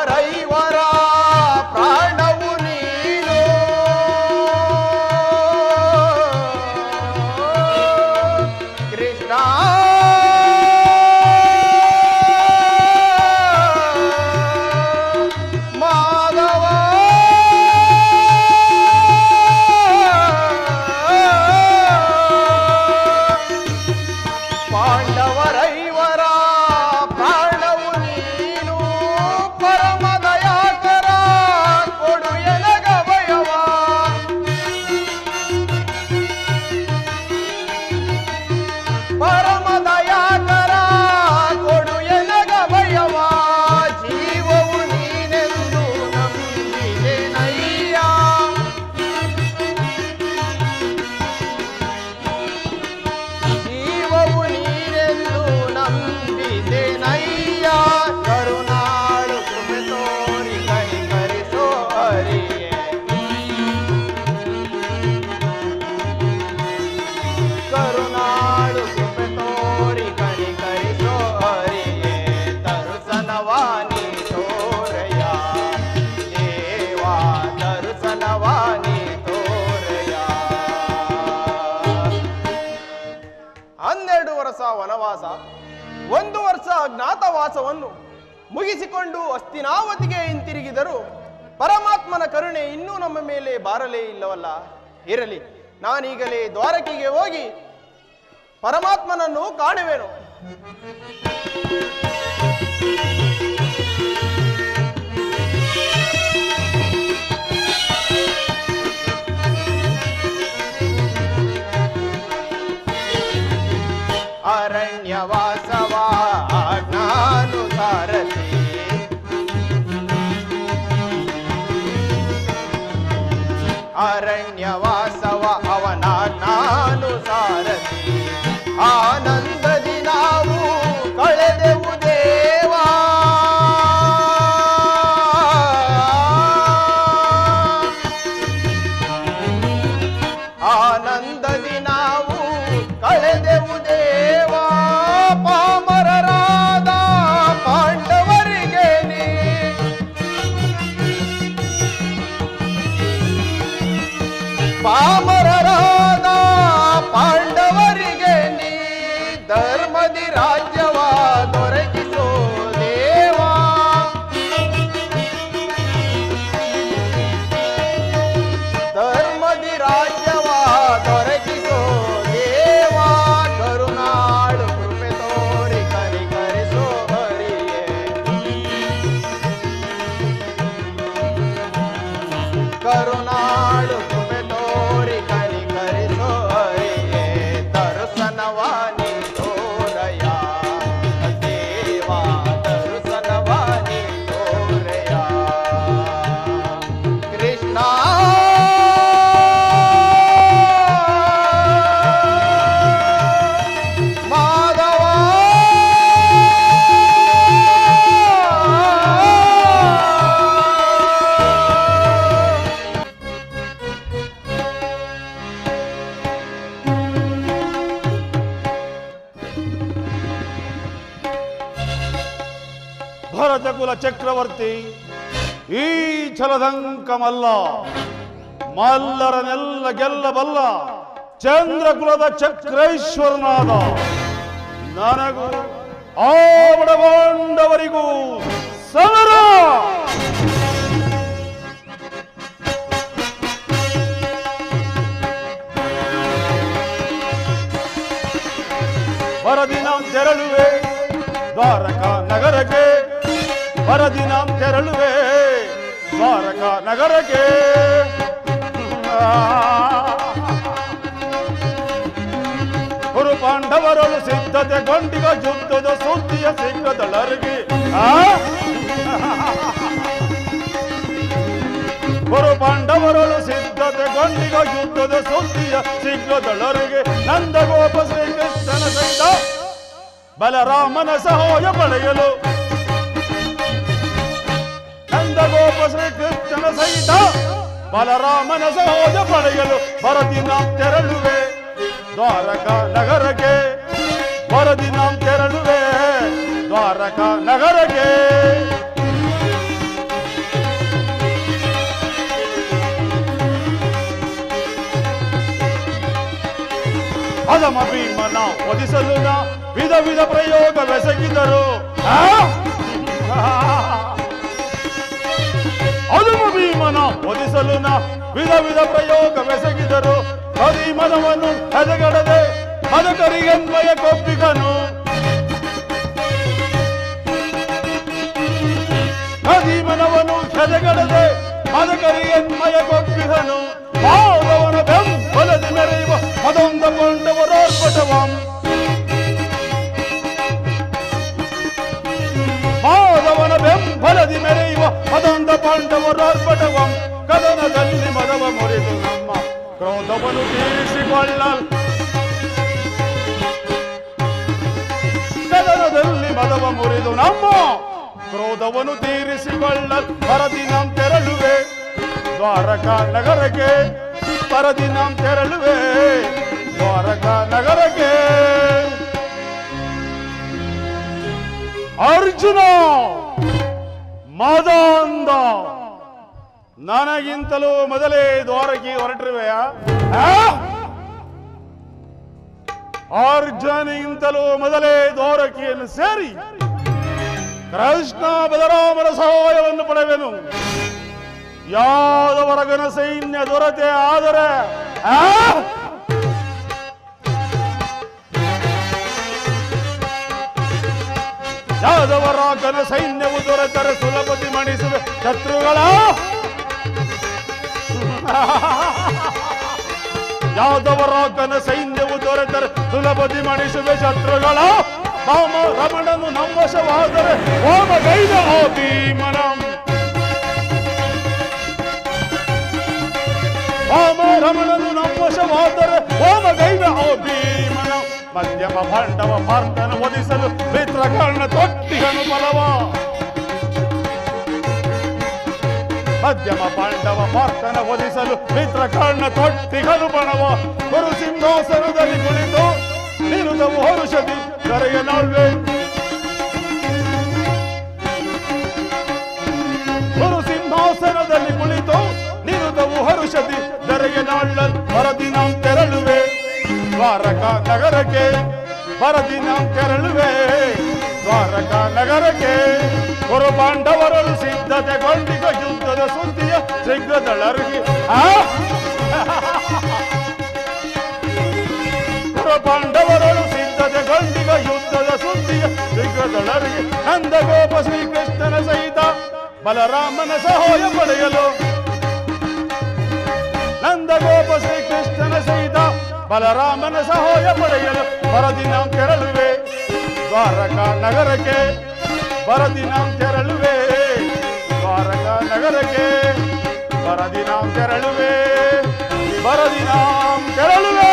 ಪಾಂಡವರೈವರ ಪ್ರಾಣವು ನೀನು ಕೃಷ್ಣ ಮಾಧವ ಪಾಂಡವರೈವರ ಪ್ರಾಣವು ನೀನು ಪರಮ ದಯಾಕರ ಕೊಡು ಎನಗಭಯವ ಪರಮ ದಯಾಕರ ಕೊಡು ಎನಗಭಯವ ಜೀವವು ನೀನೆಂದು ನಂಬಿದೆನಯ್ಯ ಜೀವವು ನೀನೆಂದು ನಂಬಿದೆನಯ್ಯ ಕರುಣಾಳು ಕೃಪೆ ತೋರಿ ಕನಿಕರಿಸೋ ಹರಿಯೇ ಕರುಣಾಳು ಕೃಪೆ ತೋರಿ ಕನಿಕರಿಸೋ ಹರಿಯೇ ತರುಸನವಾನಿ ತೋರಯ ದೇವಾ ತರುಸನವಾನಿ ತೋರಯ 12 ವರ್ಷ ವನವಾಸ 1 ವರ್ಷ ಅಜ್ಞಾತವಾಸವನ್ನು ಮುಗಿಸಿಕೊಂಡು ಹಸ್ತಿನಾವತಿಗೆ ಹಿಂತಿರುಗಿದರು ಪರಮಾತ್ಮನ ಕರುಣೆ ಇನ್ನೂ ನಮ್ಮ ಮೇಲೆ ಬಾರಲೇ ಇಲ್ಲವಲ್ಲ. ಇರಲಿ, ನಾನೀಗಲೇ ದ್ವಾರಕೆಗೆ ಹೋಗಿ ಪರಮಾತ್ಮನನ್ನು ಕಾಣುವೆನು. ಅರಣ್ಯವಾಸವ ಆಜ್ಞಾನುಸಾರತಿ ಅರಣ್ಯವಾಸವ ಅವನಾಜ್ಞಾನುಸಾರತಿ ಆನಂದದಿ ನಾವು ಕಳೆದೆವು ದೇವಾ ಆನಂದದಿ ನಾವು ಕಳೆದೆವು ದೇವಾ ಪಾಮರರಾದ ಪಾಂಡವರಿಗೆ ನೀ ಪಾಮರರಾದ ಪಾಂಡವರಿಗೆ ನೀ ಧರ್ಮದಿ ರಾಜ್ಯವ ದೊರಕಿಸೋ ದೇವಾ ಧರ್ಮದಿ ರಾಜ್ಯವ ದೊರಕಿಸೋ ದೇವಾ ಕರುಣಾಳು ಕೃಪೆ ತೋರಿ ಕನಿಕರಿಸೋ ಹರಿಯೇ ಕರುಣಾಳು ಕೃಪೆ ತೋರಿ ಕನಿಕರಿಸೋ ಹರಿಯೇ ತರುಸನವಾನಿ ತೋರಯ ದೇವಾ ತರುಸನವಾನಿ ತೋರಯ ಕೃಷ್ಣ ಮಾಧವ ಭರತಕುಲ ಚಕ್ರವರ್ತಿ ಈ ಛಲದಂಕ ಮಲ್ಲ ಮಲ್ಲರನೆಲ್ಲ ಗೆಲ್ಲಬಲ್ಲ ಚಂದ್ರಕುಲದ ಚಕ್ರೈಶ್ವರನಾದ ನನಗೂ ಆವಡಗೊಂಡವರಿಗೂ ಸಮರ ವರದಿನ ತೆರಳುವೆ ದ್ವಾರಕಾ ನಗರಕ್ಕೆ ವರದಿನ ತೆರಳುವೆ ದ್ವಾರಕಾ ನಗರಕ್ಕೆ ಗುರು ಪಾಂಡವರಳು ಸಿದ್ಧತೆ ಗೊಂಡಿಗ ಯುದ್ಧದ ಸುದ್ದಿಯ ಸಿಕ್ಕದಳರಿಗೆ ಗುರು ಪಾಂಡವರಳು ಸಿದ್ಧತೆ ಗೊಂಡಿಗ ಯುದ್ಧದ ಸುದ್ದಿಯ ಸಿಕ್ಕದಳರಿಗೆ ನಂದಗೋಪ ಶ್ರೀಕೃಷ್ಣನ ಸಹಿತ ಬಲರಾಮನ ಸಹಾಯ ಪಡೆಯಲು ನಂದಗೋಪ ಶ್ರೀಕೃಷ್ಣನ ಸಹಿತ ಬಲರಾಮನ ಸಹಾಯ ಪಡೆಯಲು ವರದಿನ ತೆರಳುವೆ ದ್ವಾರಕಾ ನಗರಕ್ಕೆ ವರದಿನ ತೆರಳುವೆ ದ್ವಾರಕಾ ನಗರಕ್ಕೆ ಅಧಮ ಭೀಮನ ಒದಿಸಲು ನಾ ವಿಧ ವಿಧ ಪ್ರಯೋಗವೆಸಗಿದರು. ಅಧಮ ಭೀಮನ ಒದಿಸಲು ನಾ ವಿಧ ವಿಧ ಪ್ರಯೋಗವೆಸಗಿದರು. ಮದವನ್ನು ಹೆದಗಡದೆ ಮದಕರಿಗೆನ್ಮಯ ಕೊಪ್ಪಿಗನು. ಮನವನ್ನು ಹೆದಗಡದೆ ಮದಕರಿಗೆನ್ಮಯ ಕೊಪ್ಪಿಗನು. ಮಾಧವನ ಬೆಂಬಲದಿ ಮೆರೆಯುವ ಮದೊಂದ ಪಾಂಡವರಾರ್ಪಟವಂ. ಮಾಧವನ ಬೆಂಬಲದಿ ಮೆರೆಯುವ ಮದೊಂದ ಪಾಂಡವರಾರ್ಪಟವಂ. ಕದನದಲ್ಲಿ ಮದವ ಮುರಿದು ನಮ್ಮ ಕ್ರೋಧವನ್ನು ತೀರಿಸಿಕೊಳ್ಳಲ್. ಕದನದಲ್ಲಿ ಮದವ ಮುರಿದು ನಮ್ಮ ಕ್ರೋಧವನ್ನು ತೀರಿಸಿಕೊಳ್ಳಲ್. ಪರದಿನಾಂ ತೆರಳುವೆ ದ್ವಾರಕಾ ನಗರಕ್ಕೆ. ಪರದಿನಾಂ ತೆರಳುವೆ ದ್ವಾರಕಾ ನಗರಕ್ಕೆ. ಅರ್ಜುನ ಮದ ಅಂದ. ನನಗಿಂತಲೂ ಮೊದಲೇ ದ್ವಾರಕ್ಕೆ ಹೊರಟಿರುವೆಯ? ಅರ್ಜುನಿಗಿಂತಲೂ ಮೊದಲೇ ದ್ವಾರಕೆಯನ್ನು ಸೇರಿ ಕೃಷ್ಣ ಬಲರಾಮರ ಸಹಾಯವನ್ನು ಪಡೆವೆನು. ಯಾದವರಗನ ಸೈನ್ಯ ದೊರತೆ ಆದರೆ ಯಾದವರಾಗನ ಸೈನ್ಯವು ದೊರೆತರೆ ಸುಲಭದಿ ಮಣಿಸುವೆ ಶತ್ರುಗಳ. ಯಾದವರಾಗನ ಸೈನ್ಯವು ದೊರೆತರೆ ಸುಲಭದಿ ಮಣಿಸುವೆ ಶತ್ರುಗಳ. ರಾಮ ರಮಣನು ನಮ್ಮವಶವಾದರೆ ಹೋಮಗೈದ ಆ ಭೀಮನಂ. ರಾಮ ರಮಣನು ನಮ್ಮವಶವಾದರೆ ಹೋಮಗೈದ ಆ ಭೀಮನಂ. ಮಧ್ಯಮ ಪಾಂಡವ ಪಾರ್ಥನ ವಧಿಸಲು ಮಿತ್ರಕರ್ಣ ತೊಟ್ಟಿಗನು ಬಲವ. ಮಧ್ಯಮ ಪಾಂಡವ ಪಾರ್ಥನ ವಧಿಸಲು ಮಿತ್ರಕರ್ಣ ತೊಟ್ಟಿಗನು ಬಲವ. ಗುರು ಸಿಂಹಾಸನದಲ್ಲಿ ಕುಳಿತು ನಿರುದವು ಹರುಷದಿ ಕರೆಯ ನಾಳ್ವೆ. ಗುರು ಸಿಂಹಾಸನದಲ್ಲಿ ಕುಳಿತು ನಿರುದವು ಹರುಷದಿ ದರೆಗೆ ನಾಳ್ಳಲ್. ಪರದಿನಾಂ ತೆರಳುವೆ ದ್ವಾರಕಾ ನಗರಕ್ಕೆ. ಪರದಿನಾಂ ತೆರಳುವೆ ದ್ವಾರಕಾ ನಗರಕ್ಕೆ. ಗುರು ಪಾಂಡವರರು ಸಿದ್ಧತೆಗೊಂಡಿಗ ಯುದ್ಧದ ಸುದ್ದಿಯ ಶೀಘ್ರದಳರಿಗೆ. ಗುರು ಪಾಂಡವರರು ಸಿದ್ಧತೆಗೊಂಡಿಗ ಯುದ್ಧದ ಸುದ್ದಿಯ ಶೀಘ್ರದಳರಿಗೆ. ನಂದಗೋಪ ಶ್ರೀಕೃಷ್ಣನ ಸಹಿತ ಬಲರಾಮನ ಸಹಾಯ ಪಡೆಯಲು. ನಂದಗೋಪ ಶ್ರೀಕೃಷ್ಣನ ಸಹಿತ ಬಲರಾಮನ ಸಹಾಯ ಪಡೆಯಲು. ಪರದಿನಾಂ ತೆರಳುವೆ ದ್ವಾರಕಾ ನಗರಕ್ಕೆ. ಪರದಿನಾಂ ತೆರಳುವೆ ದ್ವಾರಕಾ ನಗರಕ್ಕೆ. ಪರದಿನಾಂ ತೆರಳುವೆ ಪರದಿನಾಂ ತೆರಳುವೆ.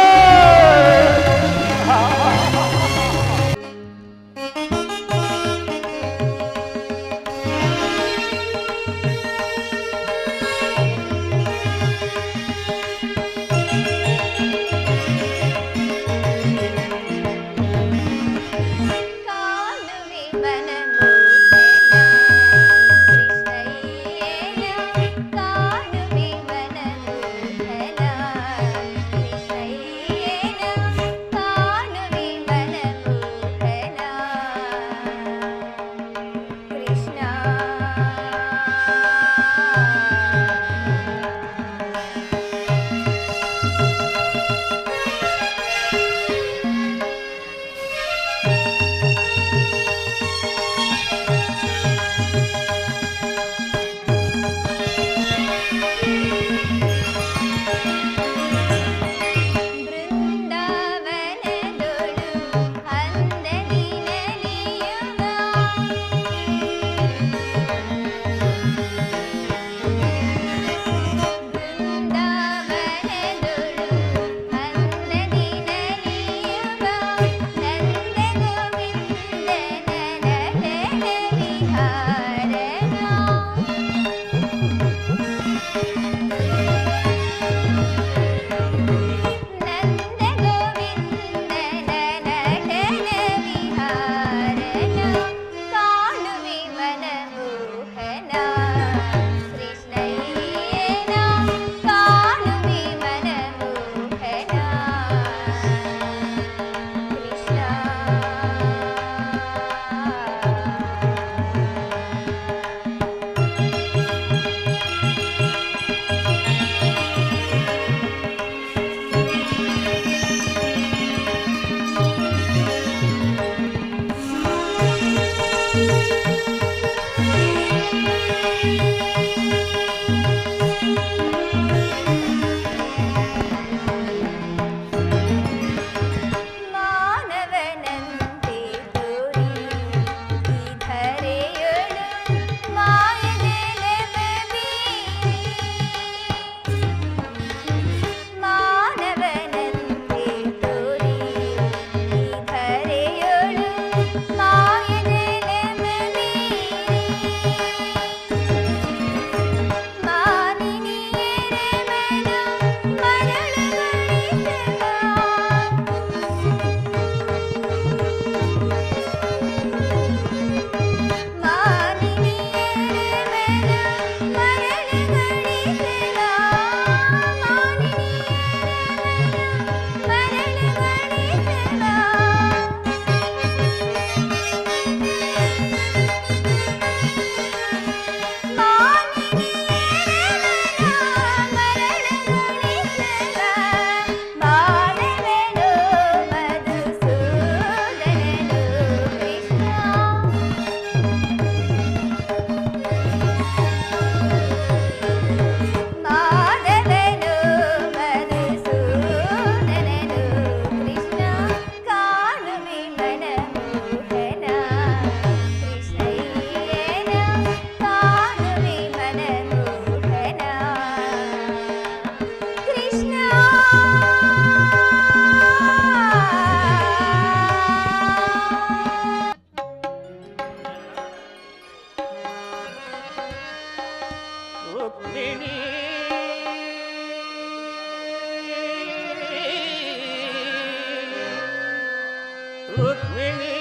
ರುಕ್ಮಿಣಿ ರುಕ್ಮಿಣಿ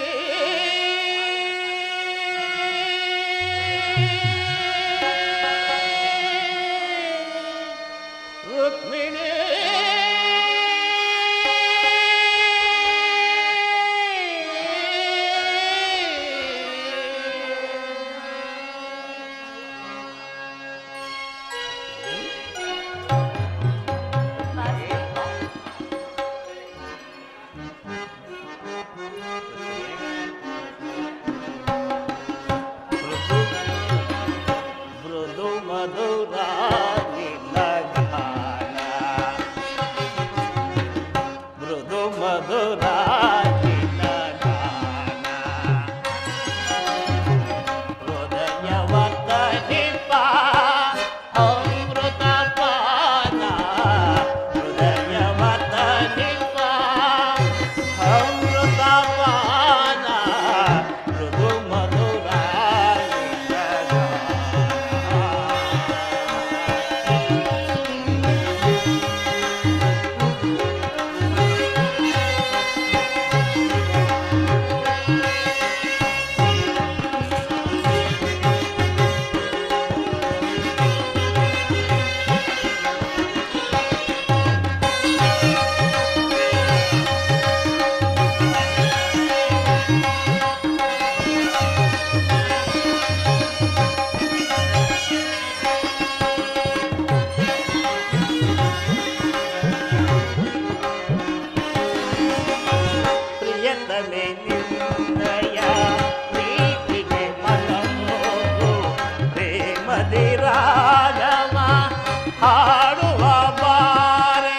ರುಕ್ಮಿಣಿ ಮೃದು ಮಧುರ ನಿಲಗಾನ ಮೃದು ಮಧುರ ನಿಲಗಾನ ಹೃದಯವತ ನಿಪ ಅಮೃತ ಪಾನ ಹೃದಯವತ ನಿಪ ಅಮೃತ ಪಾನ ಮೃದು ಮಧುರ ಪ್ರಿಯತಮೆ ನಿನ್ನಯ ಪ್ರೀತಿಗೆ ಮನಮೋದು ಪ್ರೇಮದಿ ರಾಗವ ಹಾಡುವ ಬಾರೆ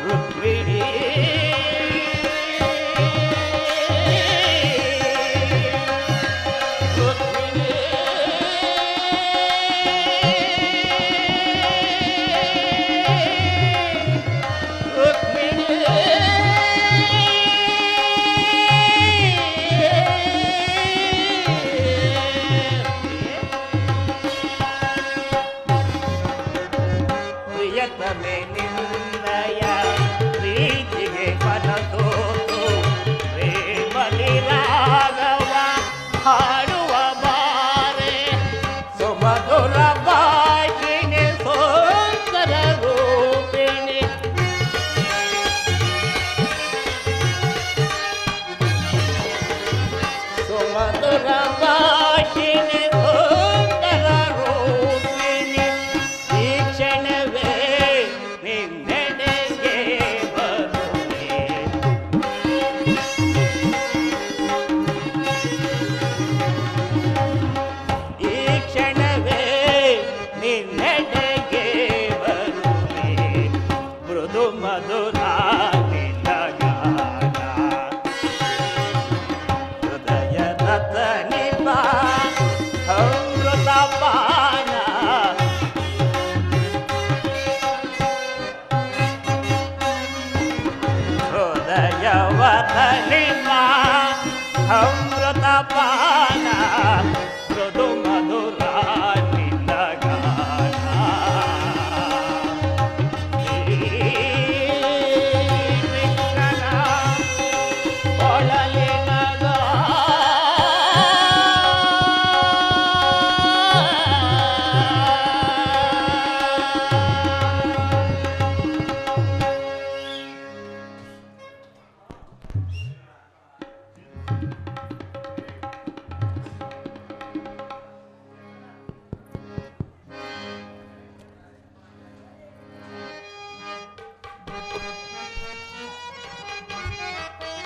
ರುಕ್ಮಿಣಿ ರುಕ್ಮಿಣಿ ರುಕ್ಮಿಣಿ ಪ್ರಿಯತಮೆ ನಿನ್ನಯ ಪ್ರೀತಿಗೆ ಮನಸೋತು ಪ್ರೇಮದಿ ರಾಗವ ಹಾಡುವ ಬಾರೆ ಸುಮಧುರ ಭಾಷಿಣಿ ಸುಂದರ ರೂಪಿಣಿ ಸುಮಧುರ ಭಾಷಿಣಿ ಸುಂದರ ರೂಪಿಣಿ ಈ ಕ್ಷಣವೇ ನಿನ್ನೆಡೆಗೆ ಬರುವೆ ಈ ಕ್ಷಣವೇ ನಿನ್ನೆಡೆಗೆ ಬರುವೆ ಮೃದು ಮಧುರ ನಿಲಗಾನ ಹೃದಯದ ತನಿಪ ಅಮೃತ ಪಾನ ಹೃದಯವತ ನಿಪ ಅಮೃತ ಪಾನ ಮೃದು ಮಧುರ ನಿಲಗಾನ ಕೃಷ್ಣನ ಒಳಲಿನಗ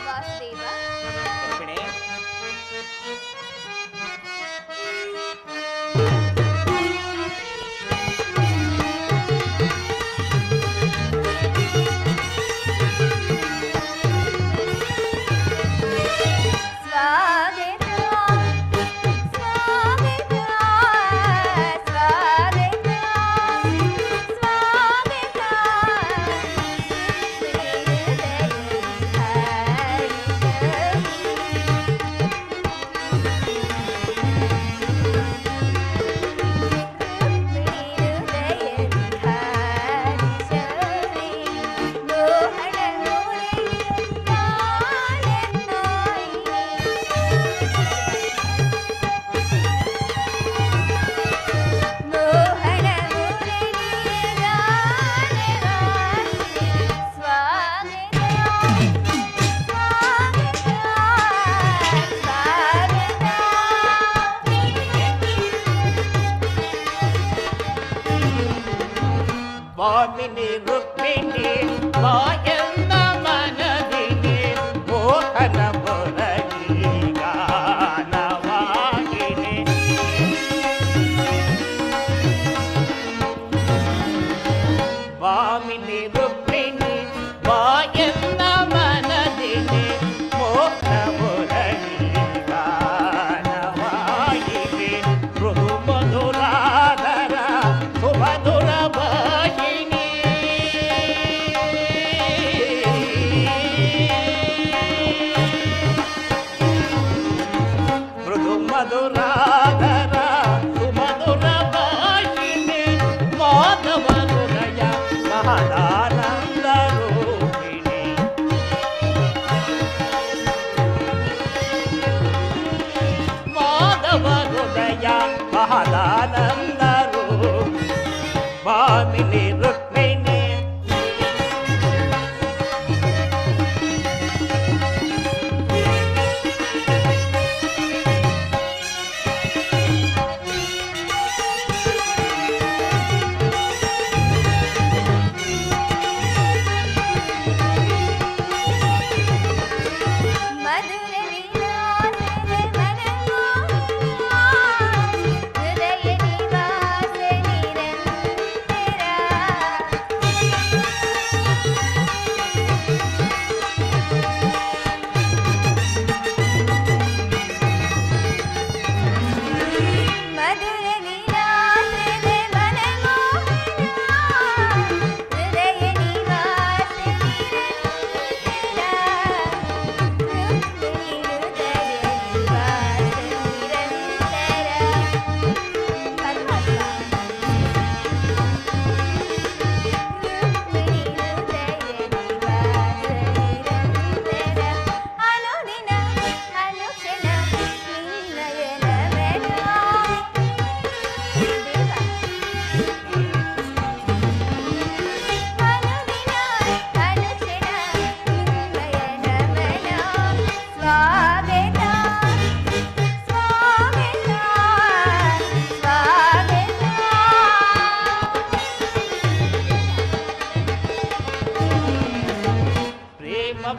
ವಾಸುದೇವ ರುಕ್ಮಿಣಿ ಸ್ವಾಗತ ಸ್ವಾಗತ ಸ್ವಾಗತ ಸ್ವಾಗತ ಹೃದಯ ಮದಾನಂದರು ಭಾಮಿನಿ ರುಕ್ಮಿಣಿ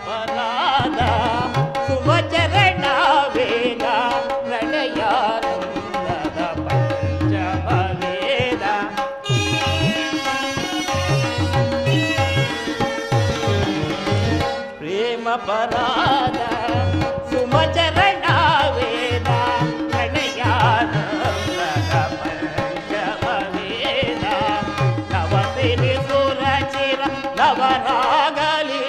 ಪರಾದ ಸುಮಚರಣ ವೇದ ಪ್ರಣಯಾನಂದದ ಪಂಚಮ ವೇದ ಪ್ರೇಮ ಪರಾದ ಸುಮಚರಣ ವೇದ ಪ್ರಣಯಾನಂದದ ಪಂಚಮ ವೇದ ನವಸಿರಿ ಸುರಚಿರ ನವರಾಗಲಿ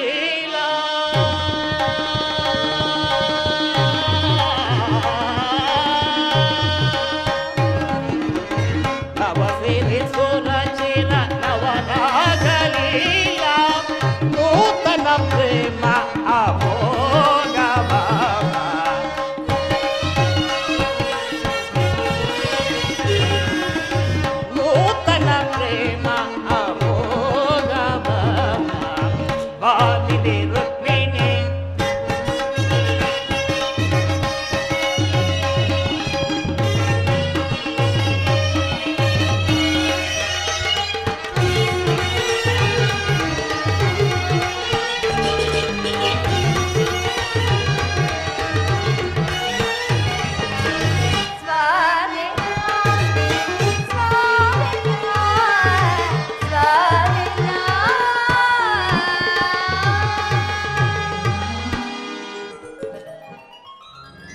ಪ್ರೇಮ ಅಮೋಘ ನೂತನ ಪ್ರೇಮ ಅಮೋಘ ಭಾಮಿನಿ ರುಕ್ಮಿಣಿ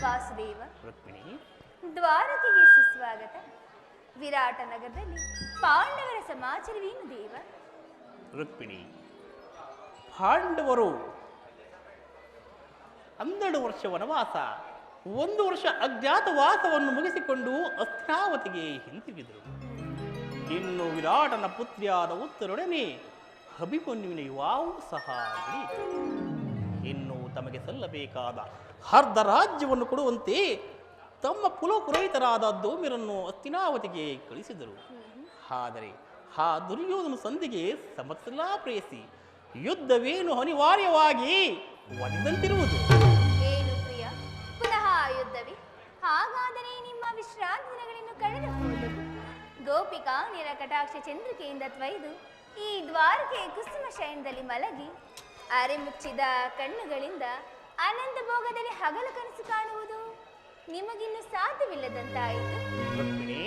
ವಾಸುದೇವ ರುಕ್ಮಿಣಿ ದ್ವಾರಕೆಗೆ ಸುಸ್ವಾಗತ. ವಿರಾಟ ನಗರದಲ್ಲಿ ಪಾಂಡವರ ಸಮಾಚಾರವೇನು ದೇವ? ರುಕ್ಮಿಣಿ, ಪಾಂಡವರು 12 ವರ್ಷ ವನವಾಸ, 1 ವರ್ಷ ಅಜ್ಞಾತವಾಸವನ್ನು ಮುಗಿಸಿಕೊಂಡು ಅಸ್ತಿನಾವತಿಗೆ ಹಿಂತಿರುಗಿದರು. ಇನ್ನು ವಿರಾಟನ ಪುತ್ರಿಯಾದ ಉತ್ತರೊಡನೆ ಅಭಿಮನ್ಯುವಿನ ವಿವಾಹವೂ ಸಹ ನಡೆಯಿತು. ಇನ್ನು ತಮಗೆ ಸಲ್ಲಬೇಕಾದ ಅರ್ಧ ರಾಜ್ಯವನ್ನು ಕೊಡುವಂತೆ ತಮ್ಮ ಕುಲಪುರೋಹಿತರಾದ ಧೂಮ್ಯರನ್ನು ಅಸ್ತಿನಾವತಿಗೆ ಕಳಿಸಿದರು. ಆದರೆ ಆ ದುರ್ಯೋಧನ ಸಂಧಿಗೆ ಸಮರ್ಥಲಾ ಪ್ರೇಯಸಿ ಯುದ್ಧವೇನು ಅನಿವಾರ್ಯವಾಗಿ ಒದಗಿದಂತಿರುವುದು. ಏನು ಪ್ರಿಯ, ಪುನಃ ಯುದ್ಧವೇ? ಹಾಗಾದರೆ ನಿಮ್ಮ ವಿಶ್ರಾಂತಿ ದಿನಗಳನ್ನು ಕಳೆದು ಹೋದವು. ಗೋಪಿಕಾಂಗ್ಯರ ಕಟಾಕ್ಷ ಚಂದ್ರಿಕೆಯಿಂದ ತ್ವಯ್ದು ಈ ದ್ವಾರಕೆ ಕುಸುಮ ಶಯನದಲ್ಲಿ ಮಲಗಿ ಅರೆ ಮುಚ್ಚಿದ ಕಣ್ಣುಗಳಿಂದ ಆನಂದ ಭೋಗದಲ್ಲಿ ಹಗಲು ಕನಸು ಕಾಣುವುದು ನಿಮಗಿನ್ನು ಸಾಧ್ಯವಿಲ್ಲದಂತಾಯಿತು. ರುಕ್ಮಿಣಿ,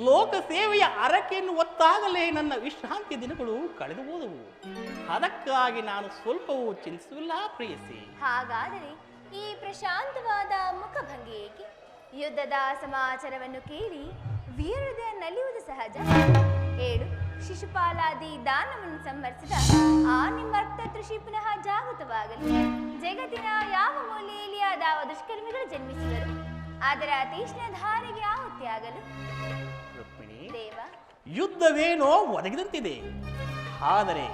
ಲೋಕ ಸೇವೆಯ ಅರಕೆಯನ್ನು ಒತ್ತಾಗಲೇ ನನ್ನ ವಿಶ್ರಾಂತಿ ದಿನಗಳು ಕಳೆದು ಹೋದವು. ಅದಕ್ಕಾಗಿ ನಾನು ಸ್ವಲ್ಪವೂ ಚಿಂತಿಸುವಿಲ್ಲ ಪ್ರೇಯಸಿ. ಹಾಗಾದರೆ ಈ ಪ್ರಶಾಂತವಾದ ಮುಖಭಂಗಿ ಏಕೆ? ಯುದ್ಧದ ಸಮಾಚಾರವನ್ನು ಕೇಳಿ ವೀರಹೃದಯ ನಲಿಯುವುದು ಸಹಜ. ಹೇಳು, ಶಿಶುಪಾಲಾದಿ ದಾನವನ್ನು ಸಂಹರಿಸಿದ ಆ ನಿಮ್ಮರ್ಥ ದೃಷ್ಟಿ ಪುನಃ ಜಾಗೃತವಾಗಲಿ. ಜಗತ್ತಿನ ಯಾವ ಮೂಲೆಯಲ್ಲಿ ಯಾವ ದುಷ್ಕರ್ಮಿಗಳು ಜನ್ಮಿಸಿದರು, ಅದರ ತೀಕ್ಷ್ಣ ಧಾರೆಗೆ ಆಹುತಿಯಾಗಲು ರುಕ್ಮಿಣಿ, ದೇವ, ಯುದ್ಧವೇನೋ ಒದಗಿದಂತಿದೆ. ಆದರೆ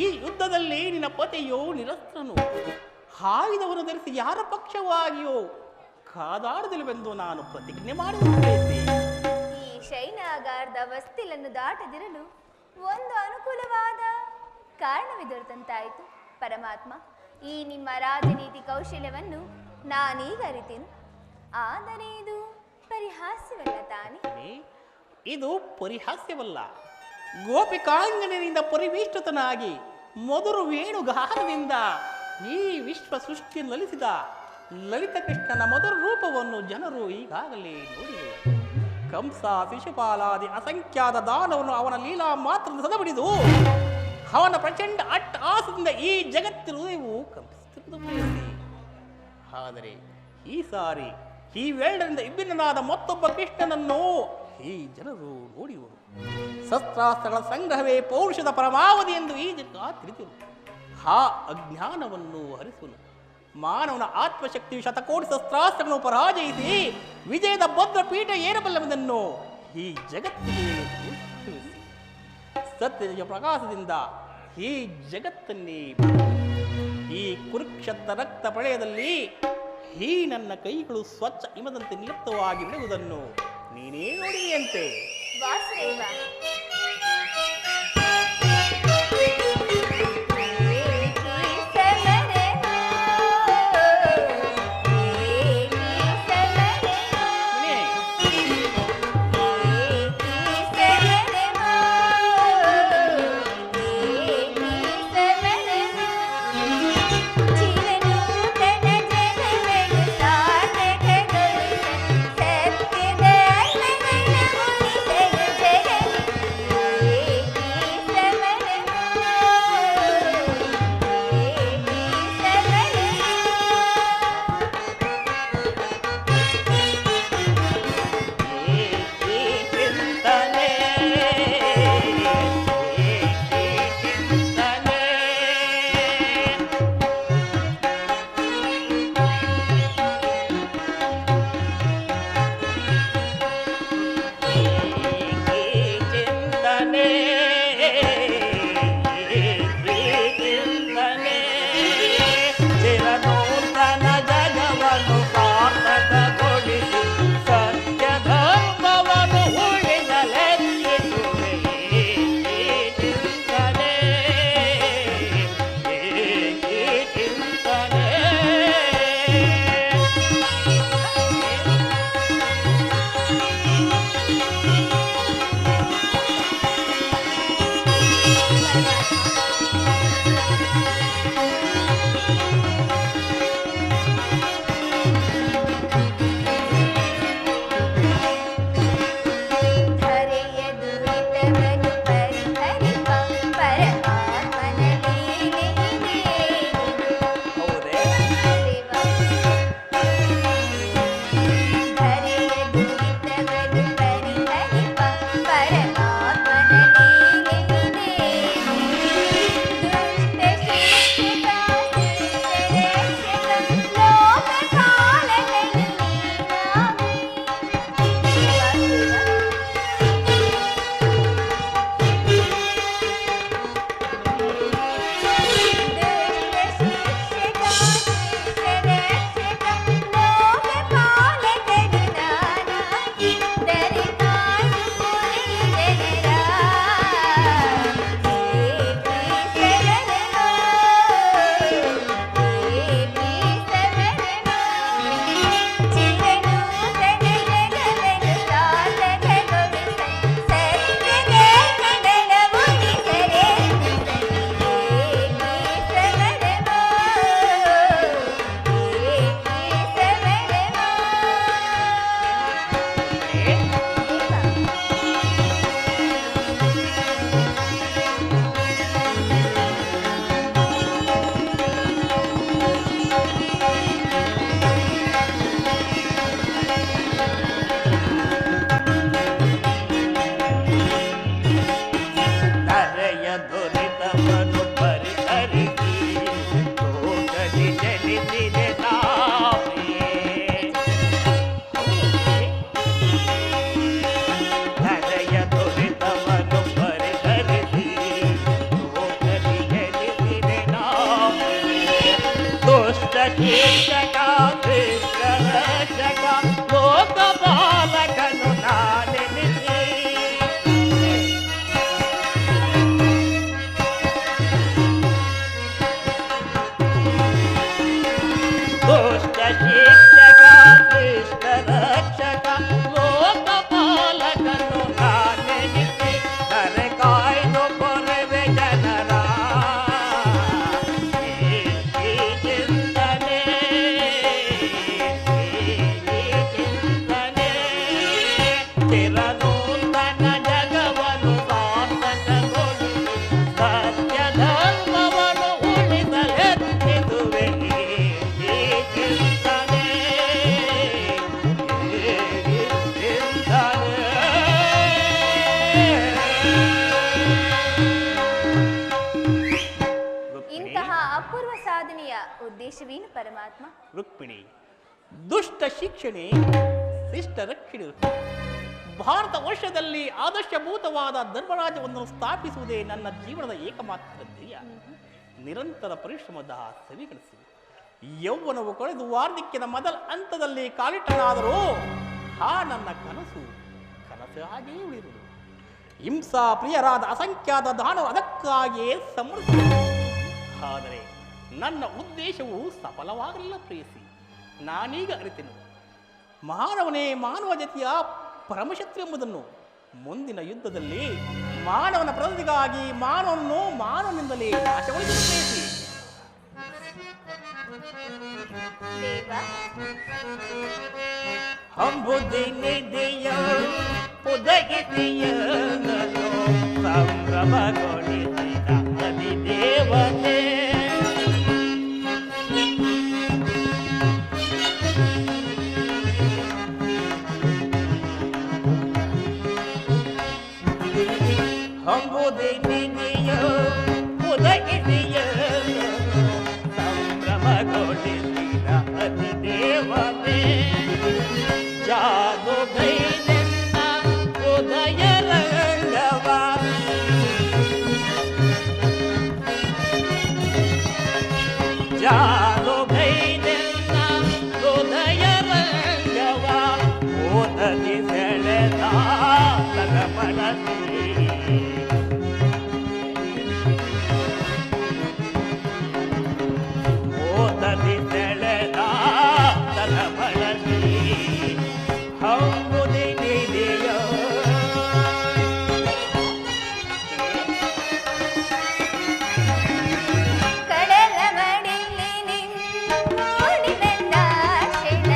ಈ ಯುದ್ಧದಲ್ಲಿ ನಿನ್ನ ಪತಿಯು ನಿರಸ್ತ್ರನು. ಆಯುಧವನ್ನು ಧರಿಸಿ ಯಾರ ಪಕ್ಷವಾಗಿಯೋ ಕಾದಾಡದಿಲ್ಲವೆಂದು ನಾನು ಪ್ರತಿಜ್ಞೆ ಮಾಡಿದ್ದೇನೆ. ಶೈನಾಗಾರದ ವಸ್ತಿಲನ್ನು ದಾಟದಿರಲು ಒಂದು ಅನುಕೂಲವಾದ ಕಾರಣವಿದೊರೆತಂತಾಯಿತು. ಪರಮಾತ್ಮ, ಈ ನಿಮ್ಮ ರಾಜನೀತಿ ಕೌಶಲ್ಯವನ್ನು ನಾನೀಗ ಅರಿತೇನು. ಆದರೆ ಇದು ಪರಿಹಾಸ್ಯವಲ್ಲ ತಾನೆ? ಇದು ಪರಿಹಾಸ್ಯವಲ್ಲ. ಗೋಪಿಕಾಂಗನಿಂದ ಪರಿವೇಷ್ಟಿತನಾಗಿ ಮಧುರ ವೇಣುಗಾನದಿಂದ ಈ ವಿಶ್ವ ಸೃಷ್ಟಿಯನ್ನು ಲಲಿಸಿದ ಲಲಿತ ಕೃಷ್ಣನ ಮಧುರ ರೂಪವನ್ನು ಜನರು ಈಗಾಗಲೇ ನೋಡಿದರು. ಕಂಸ ಶಿಶುಪಾಲಾದಿ ಅಸಂಖ್ಯಾತ ದಾನವನ್ನು ಅವನ ಲೀಲಾ ಮಾತ್ರ ಸದಬಿಡಿದು ಅವನ ಪ್ರಚಂಡ ಅಟ್ಟಹಾಸದಿಂದ ಈ ಜಗತ್ತಿನ ಹೃದಯವು ಕಂಪಿಸುತ್ತಿರುವುದು ಪ್ರಿಯಸಿ. ಆದರೆ ಈ ಸಾರಿ ಈ ವೇಳರಿಂದ ವಿಭಿನ್ನನಾದ ಮತ್ತೊಬ್ಬ ಕೃಷ್ಣನನ್ನು ಈ ಜನರು ನೋಡಿದರು. ಶಸ್ತ್ರಾಸ್ತ್ರಗಳ ಸಂಗ್ರಹವೇ ಪೌರುಷದ ಪರಮಾವಧಿ ಎಂದು ಈ ಜನ ತಿಳಿದರು. ಆ ಅಜ್ಞಾನವನ್ನು ಹರಿಸುನು ಮಾನವನ ಆತ್ಮಶಕ್ತಿ ಶತಕೋಟಿ ಶಸ್ತ್ರಾಸ್ತ್ರಗಳನ್ನು ಪರಾಜಯಿಸಿ ವಿಜಯದ ಭದ್ರಪೀಠ ಏರಬಲ್ಲವೆಂದನ್ನು ಈ ಜಗತ್ತಿಗೆ ತೋರಿಸಿ ಸತ್ಯದ ಪ್ರಕಾಶದಿಂದ ಈ ಜಗತ್ತನ್ನೇ ಈ ಕುರುಕ್ಷೇತ್ರ ರಕ್ತ ಪ್ರಳಯದಲ್ಲಿ ಈ ನನ್ನ ಕೈಗಳು ಸ್ವಚ್ಛ ಹಿಮದಂತೆ ನಿಲುಪ್ತವಾಗಿ ಬಿಡುವುದನ್ನು ನೀನೇ ನೋಡಿದೆಯಂತೆ. ವಾಸುದೇವ, ಪರಮಾತ್ಮ. ರುಕ್ಮಿಣಿ, ದುಷ್ಟ ಶಿಕ್ಷಣೆ ಶಿಷ್ಟ ರಕ್ಷಣೆ. ಭಾರತ ವರ್ಷದಲ್ಲಿ ಆದರ್ಶಭೂತವಾದ ಧರ್ಮರಾಜ್ಯವನ್ನು ಸ್ಥಾಪಿಸುವುದೇ ನನ್ನ ಜೀವನದ ಏಕಮಾತ್ರ ಧ್ಯೇಯ. ನಿರಂತರ ಪರಿಶ್ರಮದ ಸವಿಗಳಿಸಿ ಯೌವನವು ಕಳೆದು ವಾರ್ಧಕ್ಯದ ಮೊದಲ ಹಂತದಲ್ಲಿ ಕಾಲಿಟ್ಟನಾದರೂ ಆ ನನ್ನ ಕನಸು ಹಾಗೆಯೇ ಉಳಿರುವುದು. ಹಿಂಸಾ ಪ್ರಿಯರಾದ ಅಸಂಖ್ಯಾತ ದಾನವ ಅದಕ್ಕಾಗಿಯೇ ಸಮರ್ಪಿಸಿದೆ. ಆದರೆ ನನ್ನ ಉದ್ದೇಶವು ಸಫಲವಾಗಲಿಲ್ಲ ಪ್ರೇಯಸಿ. ನಾನೀಗ ಅರಿತೆನು, ಮಾನವನೇ ಮಾನವ ಜಾತಿಯ ಪರಮಶತ್ರು ಎಂಬುದನ್ನು. ಮುಂದಿನ ಯುದ್ಧದಲ್ಲಿ ಮಾನವನ ಪ್ರಗತಿಗಾಗಿ ಮಾನವನನ್ನು ಮಾನವನಿಂದಲೇ ನಾಶಗೊಳಿಸಲು ಪ್ರೇಯಸಿ. ದೇವ, ಅಂಬುದಿನಿದೆಯ ಉದಗಿದೆಯ ಸಂಭ್ರಮಗೊಳಿಸಿದ ಅಧಿದೇವತೆ. ಅಂಬುದಿನಿದೆಯ ಉದಗಿದೆಯ ಸಂಭ್ರಮಗೊಳಿಸಿದ ಅಧಿದೇವತೆ. ಜಾದು ಗೈದೆನ್ನ ಉದಯ ರಂಗವ, ಜಾದು ಗೈದೆನ್ನ ಉದಯ ರಂಗವ, ಓದದಿ ಸೆಳೆದ ತಲಮನಸಿ. ಓದದಿ ಸೆಳೆದ ತಲಮನಸಿ. ಕಡಲ ಮಡಿಲಿ ನಿನ್ನೋಡಿ ನನ್ನ ಶೆಣ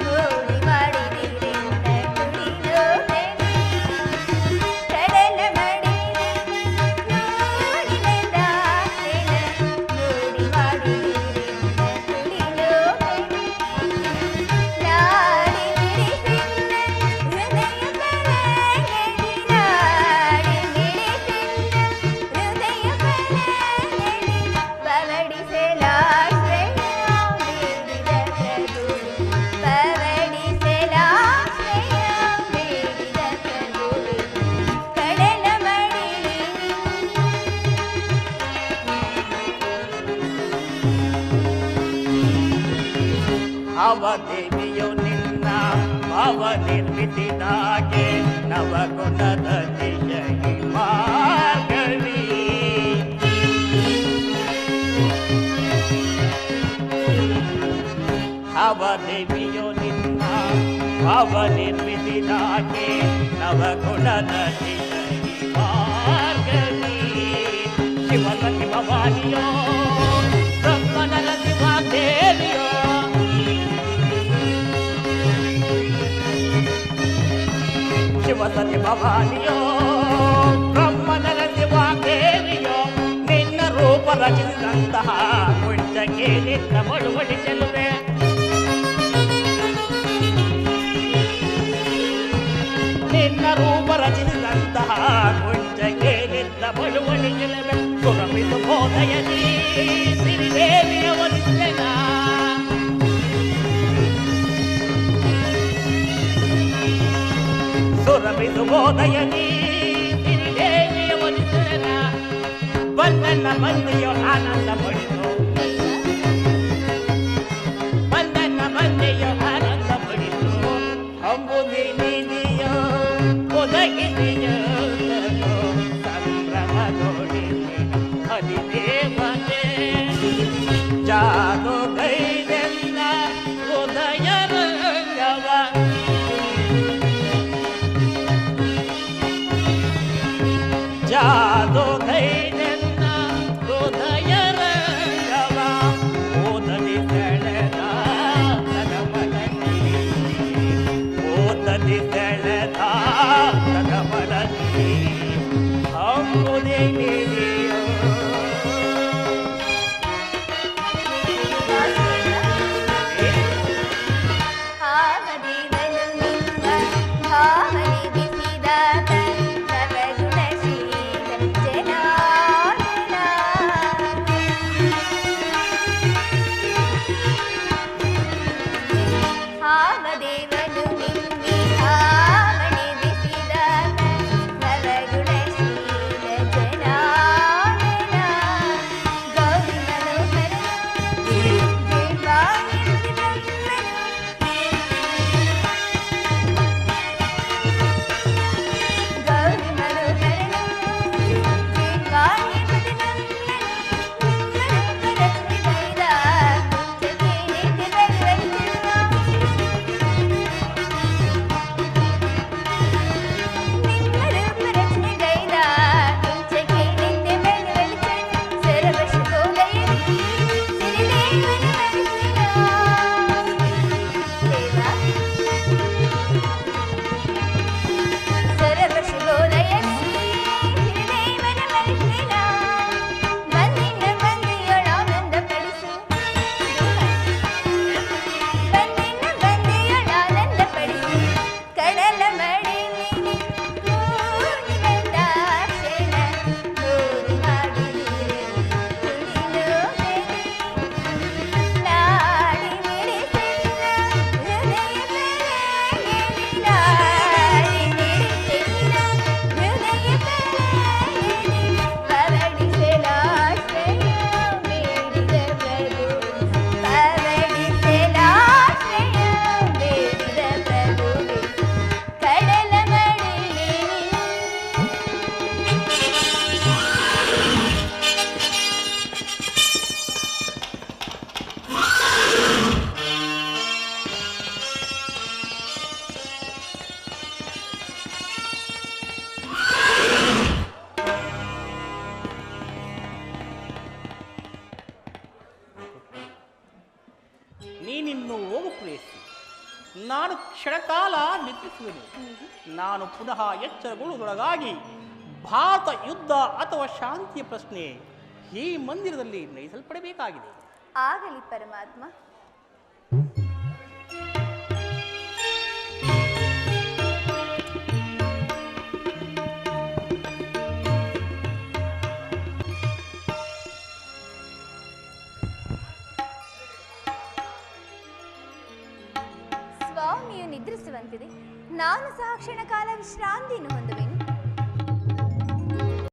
ಗೋಳಿ ಮಾಡಿದಿರೆನ್ನ ಕುಡಿಲೋ ಬೆನೆ. ಕಡಲ ಮಡಿಲಿ ನಿನ್ನೋಡಿ ನನ್ನ ಶೆಣ ಗೋಳಿ ಮಾಡಿದಿರೆನ್ನ ಕುಡಿಲೋ ಬೆನೆ. ನಾಡಿ ಮಿಡಿಸಿನ್ನ ಹೃದಯ ಪರಗೆಡಿ, ನಾಡಿ ಮಿಡಿಸಿನ್ನ ಹೃದಯ ಪರಗೆಡಿ, ಪವಡಿಸಲಾಶ್ರಯ ಬೇಡಿದ ಪ್ರಭು, ಪವಡಿಸಲಾಶ್ರಯ ಬೇಡಿದ ಪ್ರಭು. ಕಡಲ ಮಡಿಲಿ ಅವದೇವಿಯು ನಿನ್ನ ಭಾವ ನಿರ್ಮಿಸಿದಾಗೆ ನವಗುಣದ ದಿಶೆಗೆ ಮಾರ್ಗವಿ. ಅವದೇವಿಯು ನಿನ್ನ ಭಾವ ನಿರ್ಮಿಸಿದಾಗೆ ನವಗುಣದ ದಿಶೆಗೆ ಮಾರ್ಗವಿ. ಶಿವಸತಿ ಭವಾನಿಯೋ ಬ್ರಹ್ಮನರ ಶಿವ ದೇವಿಯೋ, ಶಿವಸತಿ ಭವಾನಿಯೋ ಬ್ರಹ್ಮನರ ಶಿವ ದೇವಿಯೋ, ನಿನ್ನ ರೂಪ ರಚಿಸಿದಂತಹ ಕುಂಚಕ್ಕೆ ನಿನ್ನ ಬಳುವಳಿ ಚೆಲುವೆ. ನಿನ್ನ ರೂಪ ರಚಿಸಿದಂತಹ ಕುಂಚಕ್ಕೆ ನಿನ್ನ ಬಳುವಳಿ ಚೆಲುವೆ. ಸುರಮಿತು ಬೋಧಯದಿ ಸಿರಿದೇವಿಯ ವರಿಸೆನ, ಸುರಮಿತು ಬೋಧಯದಿ ಸಿರಿದೇವಿಯ ವರಿಸೆನ. ಬಂದನ್ನ ಬಂದೆಯೋ ಆನಂದ ಪಡಿಸು, ಬಂದನ್ನ ಬಂದೆಯೋ ಆನಂದ ಪಡಿಸು. ಅಂಬುದಿನಿದೆಯೋ ಒದಗಿದೆಯೋ ಸಂಭ್ರಮಗೊಳಿಸಿದ ಅಧಿದೇವತೆ. ಜಾದು ಗೈದೆನ್ನ ಉದಯ ರಂಗವ, ಜಾದು ಗೈದೆನ್ನ ಉದಯ ರಂಗವ. ವಾಮದೇವನು ನಿನ್ನಿಹಾವಣೆ ಬಿಸಿದಾಗ ನವಗುಣಶೀಲ ಜನಾರ್ದನ ಗೌರಿ ಮನೋಹರ ದೇವಾನಿ ಗೌರಿ ಮನೋಹರನು ದೇವಾನಿ ನೀನಿನ್ನು ಹೋಗು ಪ್ರೇಯಸಿ. ನಾನು ಕ್ಷಣಕಾಲ ನಿದ್ರಿಸುವೆನು. ನಾನು ಪುನಃ ಎಚ್ಚರಗೊಳ್ಳುವುದರೊಳಗಾಗಿ ಭಾರತ ಯುದ್ಧ ಅಥವಾ ಶಾಂತಿಯ ಪ್ರಶ್ನೆ ಈ ಮಂದಿರದಲ್ಲಿ ನಯಿಸಲ್ಪಡಬೇಕಾಗಿದೆ. ಆಗಲಿ ಪರಮಾತ್ಮ. ಸ್ವಾಮಿಯು ನಿದ್ರಿಸುವಂತಿದೆ. ನಾನು ಸಹ ಕ್ಷಣಕಾಲ ವಿಶ್ರಾಂತಿಯನ್ನು ಹೊಂದುವೆನು.